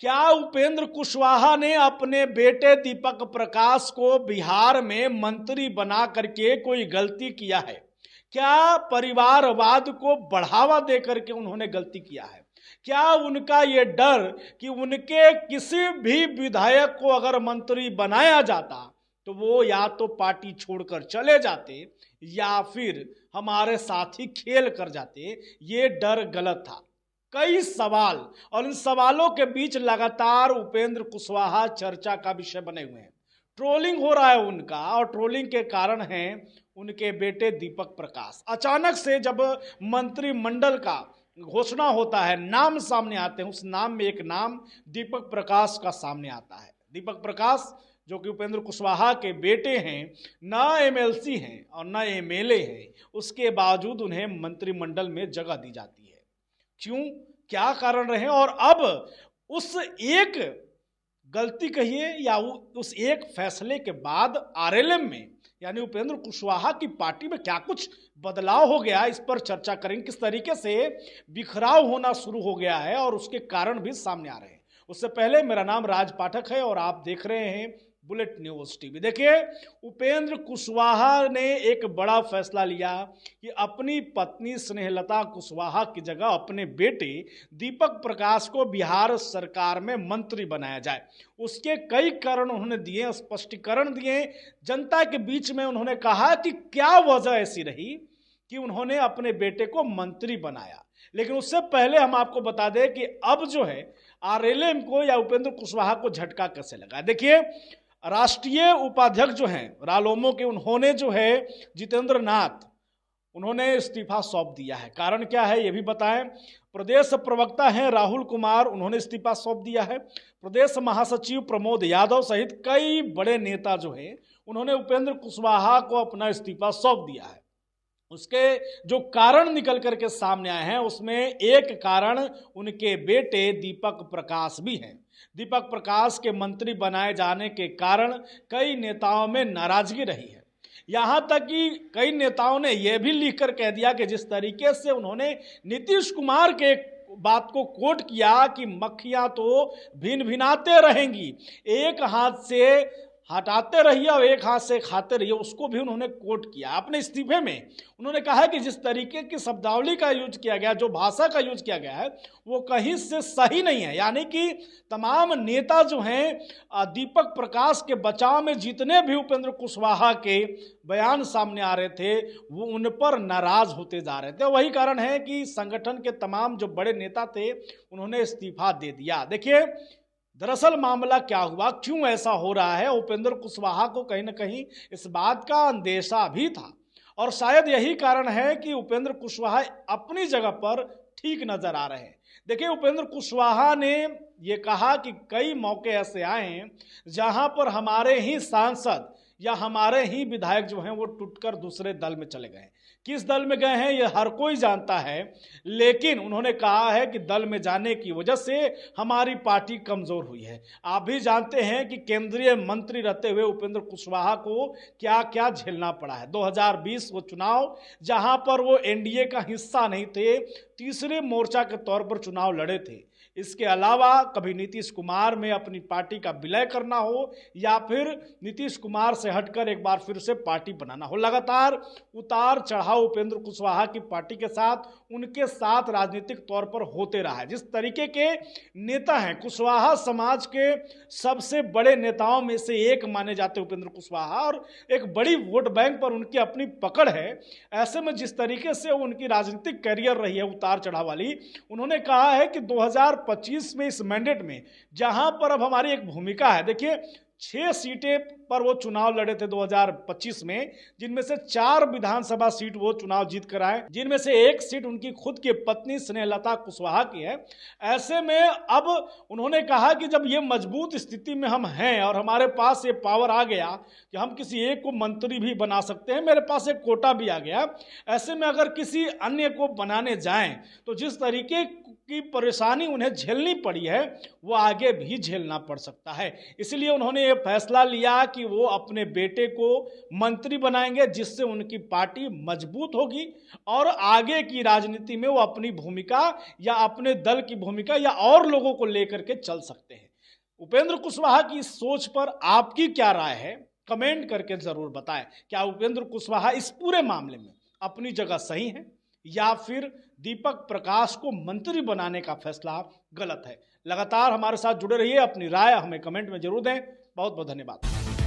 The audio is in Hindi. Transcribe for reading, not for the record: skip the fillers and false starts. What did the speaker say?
क्या उपेंद्र कुशवाहा ने अपने बेटे दीपक प्रकाश को बिहार में मंत्री बना करके कोई गलती किया है? क्या परिवारवाद को बढ़ावा देकर के उन्होंने गलती किया है? क्या उनका ये डर कि उनके किसी भी विधायक को अगर मंत्री बनाया जाता तो वो या तो पार्टी छोड़कर चले जाते या फिर हमारे साथ ही खेल कर जाते, ये डर गलत था। कई सवाल और इन सवालों के बीच लगातार उपेंद्र कुशवाहा चर्चा का विषय बने हुए हैं। ट्रोलिंग हो रहा है उनका, और ट्रोलिंग के कारण है उनके बेटे दीपक प्रकाश। अचानक से जब मंत्रिमंडल का घोषणा होता है, नाम सामने आते हैं, उस नाम में एक नाम दीपक प्रकाश का सामने आता है। दीपक प्रकाश जो कि उपेंद्र कुशवाहा के बेटे हैं, ना एमएलसी हैं और ना एमएलए हैं, उसके बावजूद उन्हें मंत्रिमंडल में जगह दी जाती है। क्यों, क्या कारण रहे? और अब उस एक गलती कहिए या उस एक फैसले के बाद आरएलएम में यानी उपेंद्र कुशवाहा की पार्टी में क्या कुछ बदलाव हो गया, इस पर चर्चा करेंगे। किस तरीके से बिखराव होना शुरू हो गया है और उसके कारण भी सामने आ रहे हैं। उससे पहले मेरा नाम राज पाठक है और आप देख रहे हैं बुलेट न्यूज टीवी। देखिए, उपेंद्र कुशवाहा ने एक बड़ा फैसला लिया कि अपनी पत्नी स्नेहलता कुशवाहा की जगह अपने बेटे दीपक प्रकाश को बिहार सरकार में मंत्री बनाया जाए। उसके कई कारण उन्होंने दिए, स्पष्टीकरण दिए जनता के बीच में। उन्होंने कहा कि क्या वजह ऐसी रही कि उन्होंने अपने बेटे को मंत्री बनाया। लेकिन उससे पहले हम आपको बता दें कि अब जो है आरएलएम को या उपेंद्र कुशवाहा को झटका कैसे लगा। देखिए, राष्ट्रीय उपाध्यक्ष जो हैं रालोमो के, उन्होंने जो है जितेंद्र नाथ, उन्होंने इस्तीफा सौंप दिया है। कारण क्या है ये भी बताएं। प्रदेश प्रवक्ता हैं राहुल कुमार, उन्होंने इस्तीफा सौंप दिया है। प्रदेश महासचिव प्रमोद यादव सहित कई बड़े नेता जो हैं उन्होंने उपेंद्र कुशवाहा को अपना इस्तीफा सौंप दिया है। उसके जो कारण निकल करके सामने आए हैं उसमें एक कारण उनके बेटे दीपक प्रकाश भी हैं। दीपक प्रकाश के मंत्री बनाए जाने के कारण कई नेताओं में नाराजगी रही है। यहां तक कि कई नेताओं ने यह भी लिखकर कह दिया कि जिस तरीके से उन्होंने नीतीश कुमार के बात को कोट किया कि मक्खियां तो भिन भिनाते रहेंगी, एक हाथ से हटाते रहिए और एक हाथ से खाते रहिए, उसको भी उन्होंने कोट किया अपने इस्तीफे में। उन्होंने कहा कि जिस तरीके की शब्दावली का यूज किया गया, जो भाषा का यूज किया गया है, वो कहीं से सही नहीं है। यानी कि तमाम नेता जो हैं दीपक प्रकाश के बचाव में जितने भी उपेंद्र कुशवाहा के बयान सामने आ रहे थे वो उन पर नाराज होते जा रहे थे। वही कारण है कि संगठन के तमाम जो बड़े नेता थे उन्होंने इस्तीफा दे दिया। देखिए, दरअसल मामला क्या हुआ, क्यों ऐसा हो रहा है। उपेंद्र कुशवाहा को कहीं ना कहीं इस बात का अंदेशा भी था और शायद यही कारण है कि उपेंद्र कुशवाहा अपनी जगह पर ठीक नजर आ रहे हैं। देखिए, उपेंद्र कुशवाहा ने ये कहा कि कई मौके ऐसे आए हैं जहां पर हमारे ही सांसद या हमारे ही विधायक जो हैं वो टूटकर दूसरे दल में चले गए। किस दल में गए हैं ये हर कोई जानता है, लेकिन उन्होंने कहा है कि दल में जाने की वजह से हमारी पार्टी कमजोर हुई है। आप भी जानते हैं कि केंद्रीय मंत्री रहते हुए उपेंद्र कुशवाहा को क्या क्या झेलना पड़ा है। 2020 वो चुनाव जहां पर वो एनडीए का हिस्सा नहीं थे, तीसरे मोर्चा के तौर पर चुनाव लड़े थे। इसके अलावा कभी नीतीश कुमार में अपनी पार्टी का विलय करना हो या फिर नीतीश कुमार से हटकर एक बार फिर से पार्टी बनाना हो, लगातार उतार चढ़ाव उपेंद्र कुशवाहा की पार्टी के साथ, उनके साथ राजनीतिक तौर पर होते रहा है। जिस तरीके के नेता हैं, कुशवाहा समाज के सबसे बड़े नेताओं में से एक माने जाते उपेंद्र कुशवाहा, और एक बड़ी वोट बैंक पर उनकी अपनी पकड़ है। ऐसे में जिस तरीके से उनकी राजनीतिक कैरियर रही है उतार चढ़ाव वाली, उन्होंने कहा है कि 2025 में इस मैंडेट में जहां पर अब हमारी एक भूमिका है। देखिए, 6 सीटें पर वो चुनाव लड़े थे 2025 में, जिनमें से 4 विधानसभा सीट वो चुनाव जीत कर आए, जिनमें से एक सीट उनकी खुद की पत्नी स्नेहलता कुशवाहा की है। ऐसे में अब उन्होंने कहा कि जब ये मजबूत स्थिति में हम हैं और हमारे पास ये पावर आ गया कि हम किसी एक को मंत्री भी बना सकते हैं, मेरे पास एक कोटा भी आ गया, ऐसे में अगर किसी अन्य को बनाने जाएं तो जिस तरीके की परेशानी उन्हें झेलनी पड़ी है वो आगे भी झेलना पड़ सकता है। इसलिए उन्होंने ये फैसला लिया कि कि वो अपने बेटे को मंत्री बनाएंगे, जिससे उनकी पार्टी मजबूत होगी और आगे की राजनीति में वो अपनी भूमिका या अपने दल की भूमिका या और लोगों को लेकर के चल सकते हैं। उपेंद्र कुशवाहा की इस सोच पर आपकी क्या राय है, कमेंट करके जरूर बताएं। क्या उपेंद्र कुशवाहा इस पूरे मामले में अपनी जगह सही है या फिर दीपक प्रकाश को मंत्री बनाने का फैसला गलत है? लगातार हमारे साथ जुड़े रहिए, अपनी राय हमें कमेंट में जरूर दें। बहुत बहुत धन्यवाद।